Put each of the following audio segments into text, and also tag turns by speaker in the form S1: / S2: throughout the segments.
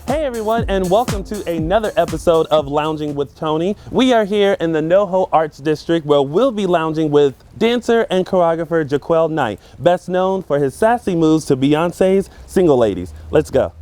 S1: Hey everyone, and welcome to another episode of Lounging with Tony. We are here in the NoHo Arts District where we'll be lounging with dancer and choreographer JaQuel Knight, best known for his sassy moves to Beyonce's Single Ladies. Let's go.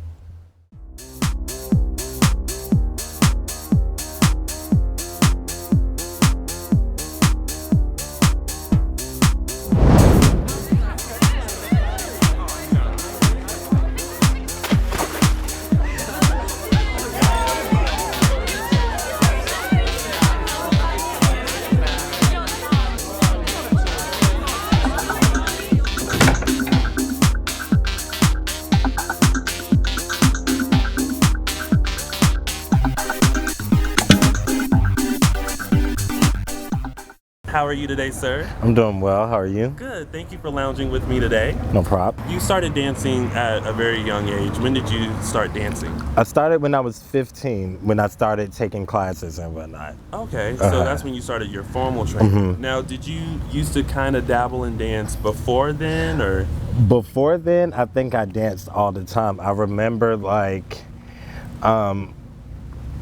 S1: How are you today, sir?
S2: I'm doing well. How are you?
S1: Good. Thank you for lounging with me today.
S2: No problem.
S1: You started dancing at a very young age. When did you start dancing?
S2: I started when I was 15, when I started taking classes and whatnot.
S1: Okay, so that's when you started your formal training. Now, did you used to kind of dabble in dance before then, or?
S2: Before then, I think I danced all the time. I remember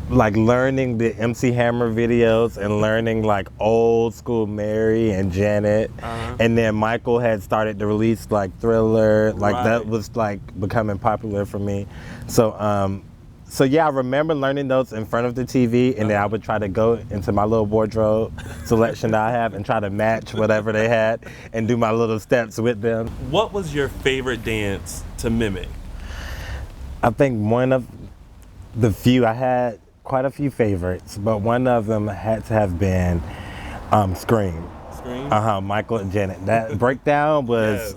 S2: like learning the MC Hammer videos and learning like old school Mary and Janet. And then Michael had started to release like Thriller, like that was like becoming popular for me. So yeah, I remember learning those in front of the TV, and then I would try to go into my little wardrobe selection that I have and try to match whatever they had and do my little steps with them.
S1: What was your favorite dance to mimic?
S2: I think one of the few, I had quite a few favorites, but one of them had to have been Scream.
S1: Scream?
S2: Michael and Janet. That breakdown was,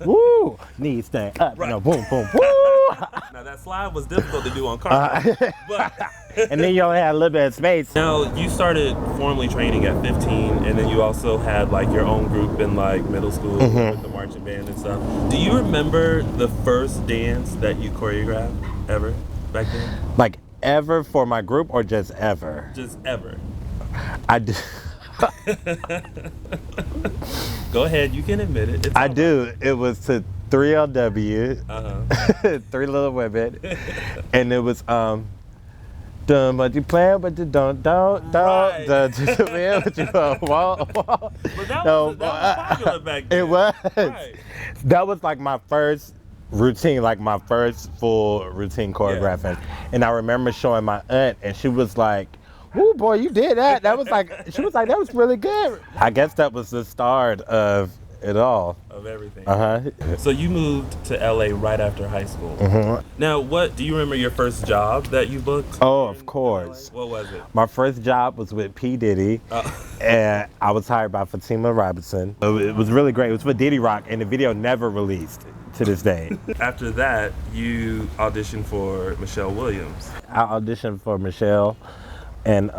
S2: woo, knees stand up, you know, boom, boom, woo.
S1: Now that slide was difficult to do on carpet, but
S2: and then you only had a little bit of space.
S1: Now, you started formally training at 15, and then you also had like your own group in like middle school with the marching band and stuff. Do you remember the first dance that you choreographed ever back then?
S2: Like ever for my group or just ever?
S1: Just ever.
S2: I do.
S1: Go ahead, you can admit it. It's
S2: I do. It was to 3LW, Three Little Women, and it was done but you plan but you don't but you won't.
S1: But that was popular back then.
S2: It was.
S1: Right.
S2: That was like my first routine, like my first full routine choreographing. And I remember showing my aunt, and she was like, "Woo, boy, you did that." That was like, she was like, "That was really good." I guess that was the start of it all.
S1: Of everything.
S2: So
S1: you moved to LA right after high school. Now, what do you remember your first job that you booked?
S2: Oh, of course.
S1: What was it?
S2: My first job was with P. Diddy, and I was hired by Fatima Robinson. It was really great. It was for Diddy Rock, and the video never released to this day.
S1: After that, you auditioned for Michelle Williams.
S2: I auditioned for Michelle, and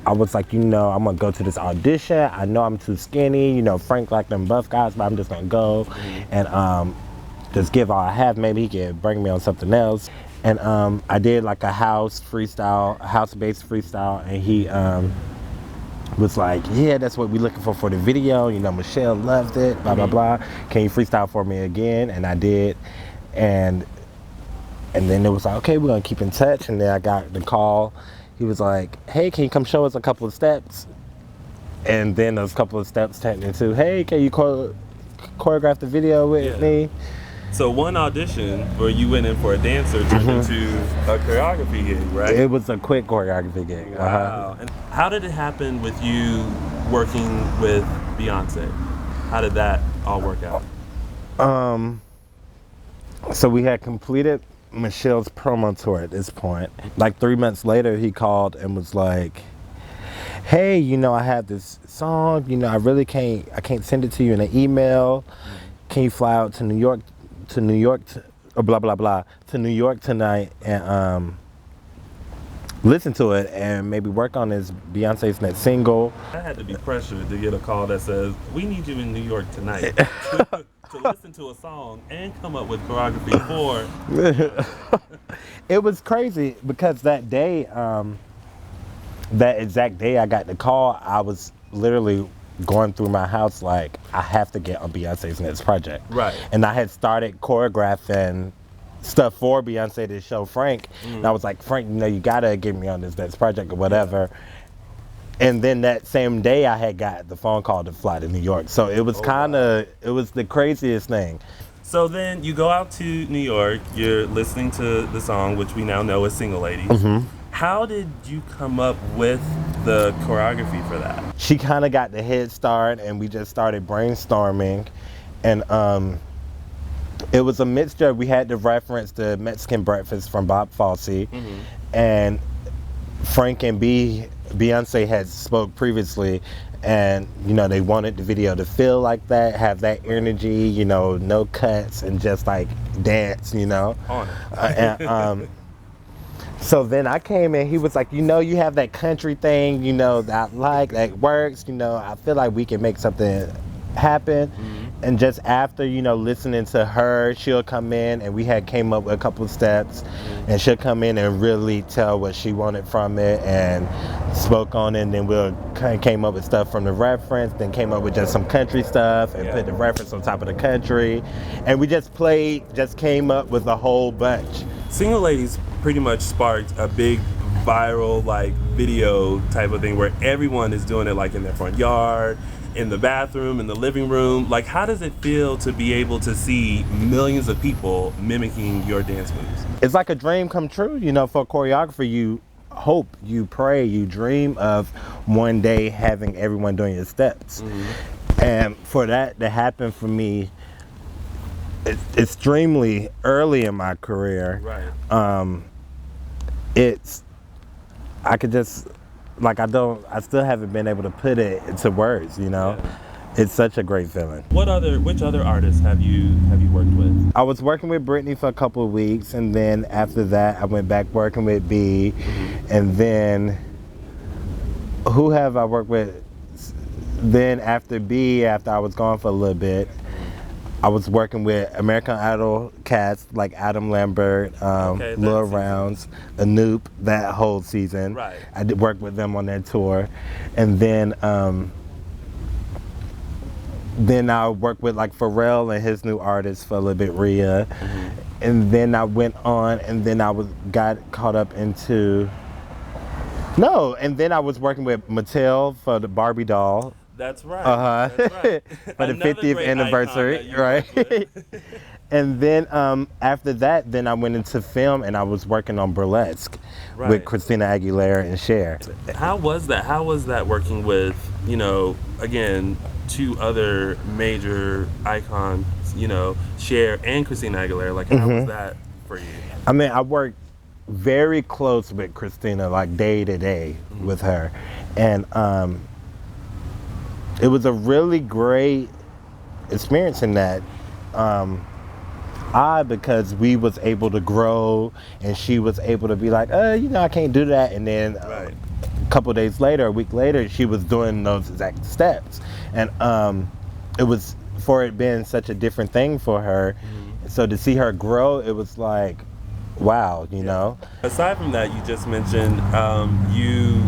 S2: I was like, you know, I'm gonna go to this audition. I know I'm too skinny, you know, Frank like them buff guys, but I'm just gonna go and just give all I have. Maybe he could bring me on something else. And I did like a house-based freestyle, and he was like, yeah, that's what we're looking for the video. You know, Michelle loved it, blah, blah, blah. Can you freestyle for me again? And I did. And then it was like, okay, we're gonna keep in touch. And then I got the call. He was like, hey, can you come show us a couple of steps? And then those couple of steps turned into, hey, can you choreograph the video with me?
S1: So one audition where you went in for a dancer turned into a choreography gig, right?
S2: It was a quick choreography gig.
S1: Wow. And how did it happen with you working with Beyonce? How did that all work out?
S2: So we had completed Michelle's promo tour at this point. Like 3 months later, he called and was like, hey, you know, I have this song, you know, I can't send it to you in an email. Can you fly out to New York blah, blah, blah, to New York tonight and listen to it and maybe work on his Beyonce's next single.
S1: I had to be pressured to get a call that says, we need you in New York tonight to listen to a song and come up with choreography for.
S2: It was crazy because that day, that exact day I got the call, I was literally going through my house like, I have to get on Beyonce's next project.
S1: Right.
S2: And I had started choreographing stuff for Beyonce to show Frank. And I was like, Frank, you know, you gotta get me on this next project or whatever. And then that same day I had got the phone call to fly to New York. So it was it was the craziest thing.
S1: So then you go out to New York, you're listening to the song, which we now know is Single Ladies. How did you come up with the choreography for that?
S2: She kind of got the head start and we just started brainstorming. And it was a mixture. We had to reference the Mexican Breakfast from Bob Fosse. And Frank and Beyonce had spoke previously, and you know they wanted the video to feel like that, have that energy, you know, no cuts and just like dance, you know.
S1: On it.
S2: So then I came in, he was like, you know, you have that country thing, you know, that I like, that works, you know, I feel like we can make something happen. And just after, you know, listening to her, she'll come in and we had came up with a couple of steps and she'll come in and really tell what she wanted from it and spoke on it. And then we'll kind of came up with stuff from the reference, then came up with just some country stuff and put the reference on top of the country. And we just came up with a whole bunch.
S1: Single Ladies pretty much sparked a big viral like video type of thing where everyone is doing it like in their front yard, in the bathroom, in the living room. Like, how does it feel to be able to see millions of people mimicking your dance moves?
S2: It's like a dream come true, you know, for a choreographer. You hope, you pray, you dream of one day having everyone doing your steps. And for that to happen for me extremely early in my career, I could just, like, I still haven't been able to put it into words, you know. It's such a great feeling.
S1: Which other artists have you worked with?
S2: I was working with Britney for a couple of weeks, and then after that I went back working with B. And then who have I worked with? Then after B, after I was gone for a little bit, I was working with American Idol cast like Adam Lambert, Lil Rounds, Anoop, that whole season. I did work with them on their tour. And then I worked with like Pharrell and his new artist for a little bit, Rhea. And then I went on, and then got caught up into, and then I was working with Mattel for the Barbie doll.
S1: That's right. That's right.
S2: For the 50th anniversary, right? And then after that, then I went into film and I was working on Burlesque with Christina Aguilera and Cher.
S1: How was that? How was that working with, you know, again, two other major icons, you know, Cher and Christina Aguilera? Like, how was that for you?
S2: I mean, I worked very close with Christina, like day to day with her. And it was a really great experience in that. Because we was able to grow and she was able to be like, you know, I can't do that. And then a couple days later, a week later, she was doing those exact steps. And it was, for it being such a different thing for her, so to see her grow, it was like, wow, you know?
S1: Aside from that, you just mentioned you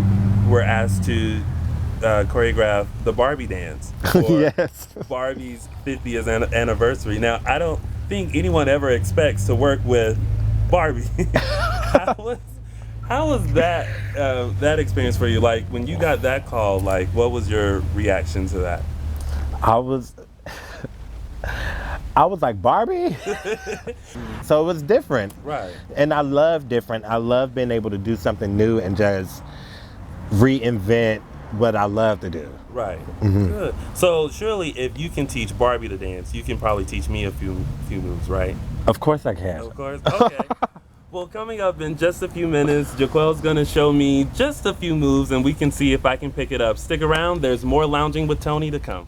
S1: were asked to choreograph the Barbie dance for Barbie's 50th anniversary. Now, I don't think anyone ever expects to work with Barbie. How was that that experience for you? Like, when you got that call, like, what was your reaction to that?
S2: I was like, Barbie? So it was different. And I love different. I love being able to do something new and just reinvent what I love to do.
S1: Good. So surely if you can teach Barbie to dance, you can probably teach me a few moves, right?
S2: Of course I can.
S1: Of course. Okay. Well, coming up in just a few minutes, JaQuel's gonna show me just a few moves and we can see if I can pick it up. Stick around, there's more Lounging with Tony to come.